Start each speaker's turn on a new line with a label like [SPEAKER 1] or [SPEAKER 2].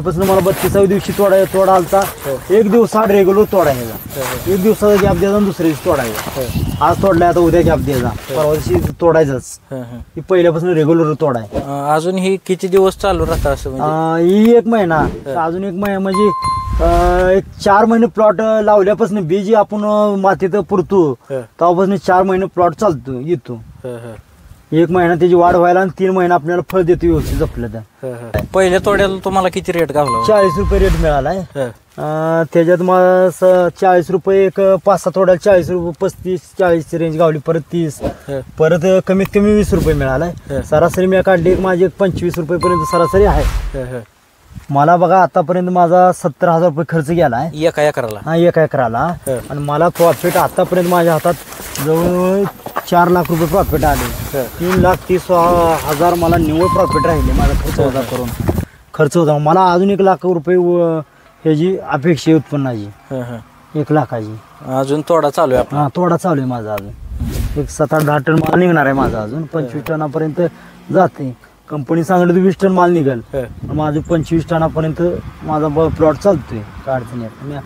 [SPEAKER 1] पहिल्यापासून मला 32व्या दिवशी तोडा आलता. एक दिवस आड रेग्युलर तोडायचा, एक दिवसाचा गॅप द्यायचा आणि दुसऱ्या दिवशी तोडायचा. आज तोडलाय आता उद्या गॅप द्यायचा, परवा दिवशी तोडायचाच. ही पहिल्यापासून रेग्युलर तोडाय.
[SPEAKER 2] अजून ही किती दिवस चालू राहतं असं म्हणजे?
[SPEAKER 1] ही 1 महिना, अजून 1 महिना म्हणजे एक 4 महिने प्लॉट लावल्यापासून बी जी आपण मातीत पुरतो तेव्हापासून 4 महिने प्लॉट चालतो येतो. 1 महिना त्याची वाढ व्हायला आणि 3 महिने आपल्याला फळ देतो व्यवस्थित जपलं तर.
[SPEAKER 2] पहिल्या तोड्याला तुम्हाला किती रेट गावला?
[SPEAKER 1] 40 रुपये रेट मिळालाय. त्याच्यात मला 40 रुपये एक 5-6 तोड्याला 40 रुपये, 35-40 रेंज गावली. परत 30, परत कमीत कमी 20 रुपये मिळालाय. सरासरी मी काढली माझी 25 रुपये पर्यंत सरासरी आहे. मला बघा आतापर्यंत माझा 70,000 रुपये खर्च गेलाय
[SPEAKER 2] एका एकराला.
[SPEAKER 1] हा, 1 एकराला. आणि मला प्रॉफिट आतापर्यंत माझ्या हातात जवळ 4 लाख रुपये प्रॉफिट आले. 3,30,000 मला निव्वळ प्रॉफिट राहिले माझा खर्च वजा करून. खर्च होता मला अजून 1 लाख रुपये ह्याची अपेक्षा आहे उत्पन्नाची, 1 लाखाची.
[SPEAKER 2] अजून तोडा चालू आहे?
[SPEAKER 1] हा, तोडा चालू आहे माझा. अजून एक 7-8-10 टन माल निघणार आहे माझा. अजून 25 टनापर्यंत जाते. कंपनी सांगितलं तर 20 टन माल निघेल, माझं 25 टनापर्यंत माझा प्लॉट चालतोय. काय अडचण नाही.